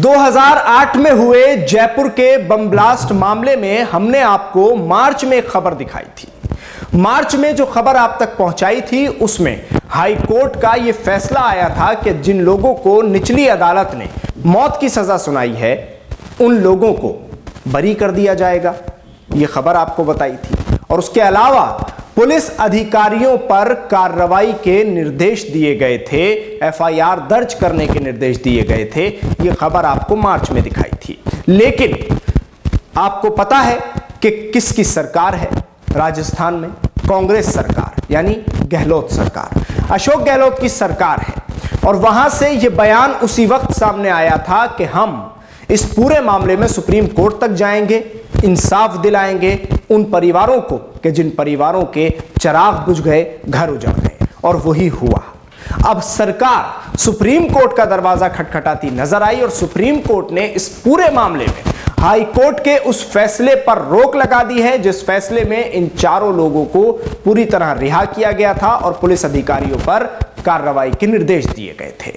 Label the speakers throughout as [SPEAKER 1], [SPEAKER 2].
[SPEAKER 1] 2008 में हुए जयपुर के बम ब्लास्ट मामले में हमने आपको मार्च में एक खबर दिखाई थी। मार्च में जो खबर आप तक पहुंचाई थी उसमें हाई कोर्ट का यह फैसला आया था कि जिन लोगों को निचली अदालत ने मौत की सजा सुनाई है उन लोगों को बरी कर दिया जाएगा, यह खबर आपको बताई थी। और उसके अलावा पुलिस अधिकारियों पर कार्रवाई के निर्देश दिए गए थे, एफआईआर दर्ज करने के निर्देश दिए गए थे, यह खबर आपको मार्च में दिखाई थी। लेकिन आपको पता है कि किसकी सरकार है राजस्थान में? कांग्रेस सरकार, यानी गहलोत सरकार, अशोक गहलोत की सरकार है। और वहां से यह बयान उसी वक्त सामने आया था कि हम इस पूरे मामले में सुप्रीम कोर्ट तक जाएंगे, इंसाफ दिलाएंगे उन परिवारों को कि जिन परिवारों के चिराग बुझ गए, घर उजड़ गए। और वही हुआ। अब सरकार सुप्रीम कोर्ट का दरवाजा खटखटाती नजर आई और सुप्रीम कोर्ट ने इस पूरे मामले में हाई कोर्ट के उस फैसले पर रोक लगा दी है जिस फैसले में इन चारों लोगों को पूरी तरह रिहा किया गया था और पुलिस अधिकारियों पर कार्रवाई के निर्देश दिए गए थे।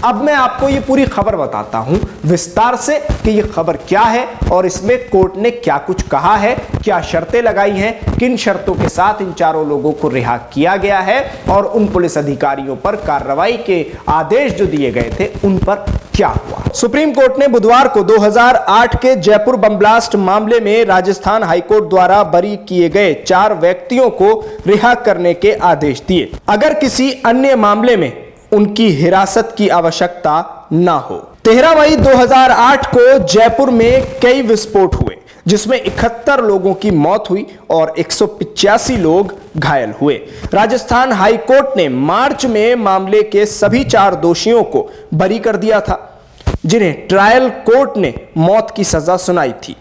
[SPEAKER 1] अब मैं आपको ये पूरी खबर बताता हूं विस्तार से कि ये खबर क्या है और इसमें कोर्ट ने क्या कुछ कहा है, क्या शर्तें लगाई हैं, किन शर्तों के साथ इन चारों लोगों को रिहा किया गया है और उन पुलिस अधिकारियों पर कार्रवाई के आदेश जो दिए गए थे उन पर क्या हुआ। सुप्रीम कोर्ट ने बुधवार को 2008 के जयपुर बम ब्लास्ट मामले में राजस्थान हाईकोर्ट द्वारा बरी किए गए 4 व्यक्तियों को रिहा करने के आदेश दिए अगर किसी अन्य मामले में उनकी हिरासत की आवश्यकता न हो। 13 मई 2008 को जयपुर में कई विस्फोट हुए जिसमें 71 लोगों की मौत हुई और 185 लोग घायल हुए। राजस्थान हाई कोर्ट ने मार्च में मामले के सभी 4 दोषियों को बरी कर दिया था जिन्हें ट्रायल कोर्ट ने मौत की सजा सुनाई थी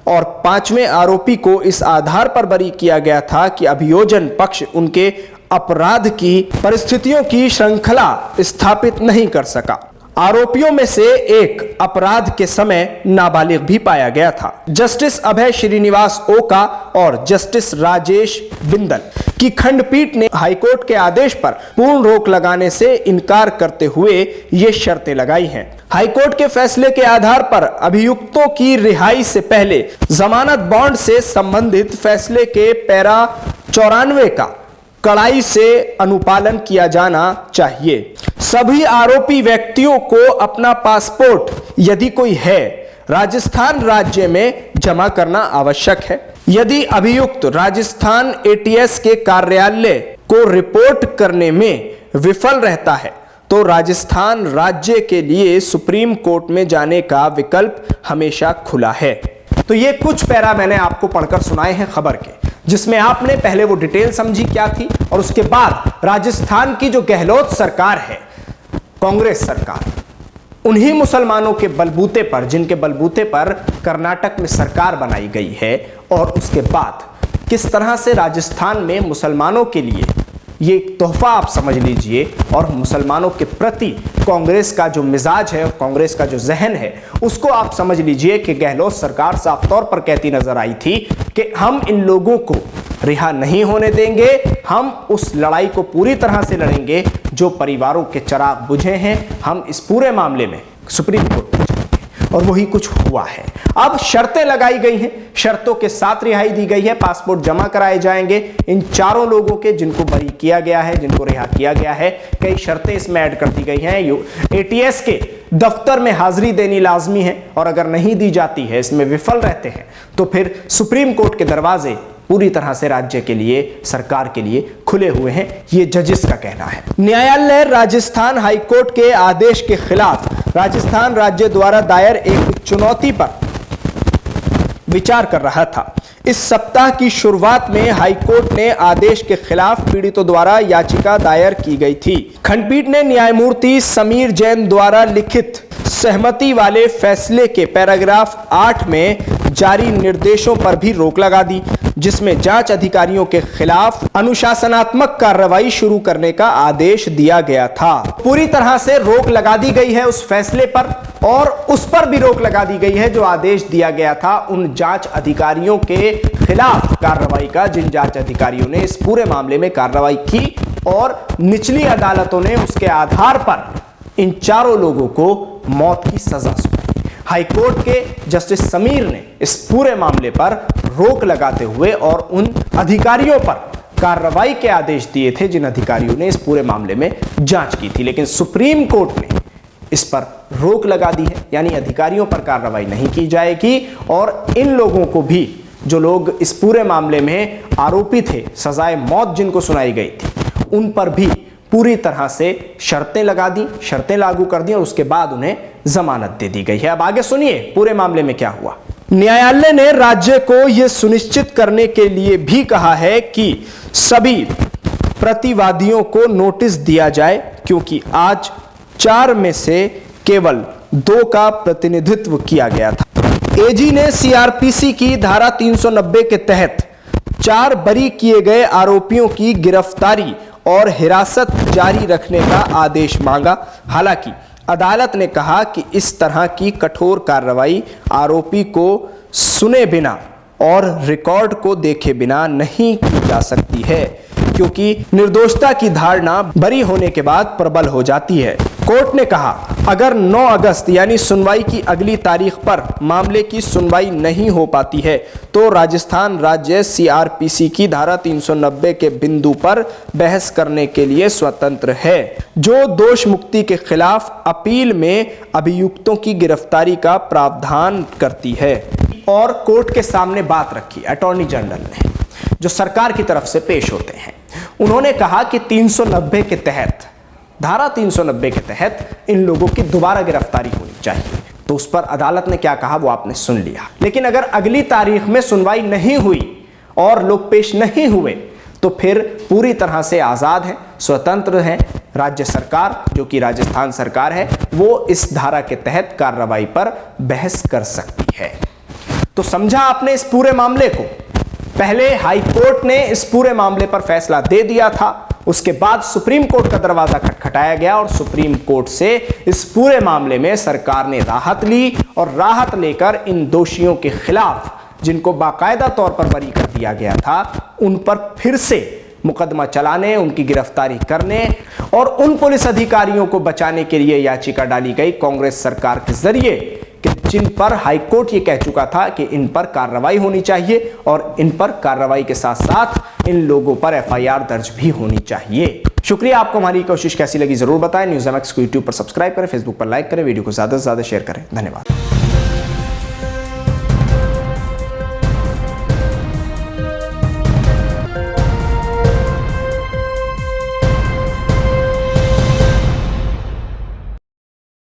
[SPEAKER 1] और 5वें आरोपी को इस आधार पर बरी किया गया था कि अभियोजन पक्ष उनके अपराध की परिस्थितियों की श्रृंखला स्थापित नहीं कर सका। आरोपियों में से एक अपराध के समय नाबालिग भी पाया गया था। जस्टिस अभय श्रीनिवास ओका और जस्टिस राजेश बिंदल की खंडपीठ ने हाईकोर्ट के आदेश पर पूर्ण रोक लगाने से इनकार करते हुए ये शर्तें लगाई हैं। हाईकोर्ट के फैसले के आधार पर अभियुक्तों की रिहाई से पहले जमानत बॉन्ड से संबंधित फैसले के पैरा 94 का कड़ाई से अनुपालन किया जाना चाहिए। सभी आरोपी व्यक्तियों को अपना पासपोर्ट यदि कोई है राजस्थान राज्य में जमा करना आवश्यक है। यदि अभियुक्त राजस्थान एटीएस के कार्यालय को रिपोर्ट करने में विफल रहता है तो राजस्थान राज्य के लिए सुप्रीम कोर्ट में जाने का विकल्प हमेशा खुला है। तो ये कुछ पैरा मैंने आपको पढ़कर सुनाए हैं खबर के, जिसमें आपने पहले वो डिटेल समझी क्या थी और उसके बाद राजस्थान की जो गहलोत सरकार है, कांग्रेस सरकार, उन्हीं मुसलमानों के बलबूते पर जिनके बलबूते पर कर्नाटक में सरकार बनाई गई है और उसके बाद किस तरह से राजस्थान में मुसलमानों के लिए ये एक तोहफा आप समझ लीजिए और मुसलमानों के प्रति कांग्रेस का जो मिजाज है और कांग्रेस का जो जहन है उसको आप समझ लीजिए कि गहलोत सरकार साफ तौर पर कहती नजर आई थी कि हम इन लोगों को रिहा नहीं होने देंगे, हम उस लड़ाई को पूरी तरह से लड़ेंगे जो परिवारों के चिराग बुझे हैं। हम इस पूरे मामले में सुप्रीम कोर्ट में जाएंगे और वही कुछ हुआ है। अब शर्तें लगाई गई हैं, शर्तों के साथ रिहाई दी गई है, पासपोर्ट जमा कराए जाएंगे इन चारों लोगों के जिनको बरी किया गया है, जिनको रिहा किया गया है। कई शर्तें इसमें ऐड कर दी गई हैं। एटीएस के दफ्तर में हाजिरी देनी लाजमी है और अगर नहीं दी जाती है, इसमें विफल रहते हैं तो फिर सुप्रीम कोर्ट के दरवाजे पूरी तरह से राज्य के लिए, सरकार के लिए खुले हुए हैं, ये जजेस का कहना है। न्यायालय राजस्थान हाईकोर्ट के आदेश के खिलाफ राजस्थान राज्य द्वारा दायर एक चुनौती पर विचार कर रहा था। इस सप्ताह की शुरुआत में हाईकोर्ट ने आदेश के खिलाफ पीड़ितों द्वारा याचिका दायर की गई थी। खंडपीठ ने न्यायमूर्ति समीर जैन द्वारा लिखित सहमति वाले फैसले के पैराग्राफ 8 में जारी निर्देशों पर भी रोक लगा दी जिसमें जांच अधिकारियों के खिलाफ अनुशासनात्मक कार्रवाई शुरू करने का आदेश दिया गया था। पूरी तरह से रोक लगा दी गई है उस फैसले पर और उस पर भी रोक लगा दी गई है जो आदेश दिया गया था उन जांच अधिकारियों के खिलाफ कार्रवाई का जिन जांच अधिकारियों ने इस पूरे मामले में कार्रवाई की और निचली अदालतों ने उसके आधार पर इन चारों लोगों को मौत की सजा सुनाई। हाईकोर्ट के जस्टिस समीर ने इस पूरे मामले पर रोक लगाते हुए और उन अधिकारियों पर कार्रवाई के आदेश दिए थे जिन अधिकारियों ने इस पूरे मामले में जांच की थी। लेकिन सुप्रीम कोर्ट ने इस पर रोक लगा दी है, यानी अधिकारियों पर कार्रवाई नहीं की जाएगी और इन लोगों को भी, जो लोग इस पूरे मामले में आरोपी थे, सजाए मौत जिनको सुनाई गई थी, उन पर भी पूरी तरह से शर्तें लगा दी, शर्तें लागू कर दी और उसके बाद उन्हें जमानत दे दी गई है। अब आगे सुनिए पूरे मामले में क्या हुआ। न्यायालय ने राज्य को यह सुनिश्चित करने के लिए भी कहा है कि सभी प्रतिवादियों को नोटिस दिया जाए, क्योंकि आज 4 में से केवल 2 का प्रतिनिधित्व किया गया था। एजी ने सीआरपीसी की धारा 390 के तहत 4 बरी किए गए आरोपियों की गिरफ्तारी और हिरासत जारी रखने का आदेश मांगा। हालांकि अदालत ने कहा कि इस तरह की कठोर कार्रवाई आरोपी को सुने बिना और रिकॉर्ड को देखे बिना नहीं की जा सकती है, क्योंकि निर्दोषता की धारणा बरी होने के बाद प्रबल हो जाती है। कोर्ट ने कहा, अगर 9 अगस्त यानी सुनवाई की अगली तारीख पर मामले की सुनवाई नहीं हो पाती है तो राजस्थान राज्य सीआरपीसी की धारा 390 के बिंदु पर बहस करने के लिए स्वतंत्र है, जो दोष मुक्ति के खिलाफ अपील में अभियुक्तों की गिरफ्तारी का प्रावधान करती है। और कोर्ट के सामने बात रखी अटॉर्नी जनरल ने, जो सरकार की तरफ से पेश होते हैं। उन्होंने कहा कि 390 के तहत, धारा 390 के तहत इन लोगों की दोबारा गिरफ्तारी होनी चाहिए। तो उस पर अदालत ने क्या कहा वो आपने सुन लिया। लेकिन अगर अगली तारीख में सुनवाई नहीं हुई और लोग पेश नहीं हुए तो फिर पूरी तरह से आजाद है, स्वतंत्र है। राज्य सरकार, जो कि राजस्थान सरकार है, वो इस धारा के तहत कार्रवाई पर बहस कर सकती है। तो समझा आपने इस पूरे मामले को। पहले हाई कोर्ट ने इस पूरे मामले पर फैसला दे दिया था, उसके बाद सुप्रीम कोर्ट का दरवाजा खटखटाया गया और सुप्रीम कोर्ट से इस पूरे मामले में सरकार ने राहत ली और राहत लेकर इन दोषियों के खिलाफ, जिनको बाकायदा तौर पर बरी कर दिया गया था, उन पर फिर से मुकदमा चलाने, उनकी गिरफ्तारी करने और उन पुलिस अधिकारियों को बचाने के लिए याचिका डाली गई कांग्रेस सरकार के जरिए कि जिन पर हाईकोर्ट ये कह चुका था कि इन पर कार्रवाई होनी चाहिए और इन पर कार्रवाई के साथ साथ इन लोगों पर एफआईआर दर्ज भी होनी चाहिए। शुक्रिया। आपको हमारी कोशिश कैसी लगी जरूर बताएं। न्यूज़ MX को यूट्यूब पर सब्सक्राइब करें, फेसबुक पर लाइक करें, वीडियो को ज्यादा से ज्यादा शेयर करें। धन्यवाद।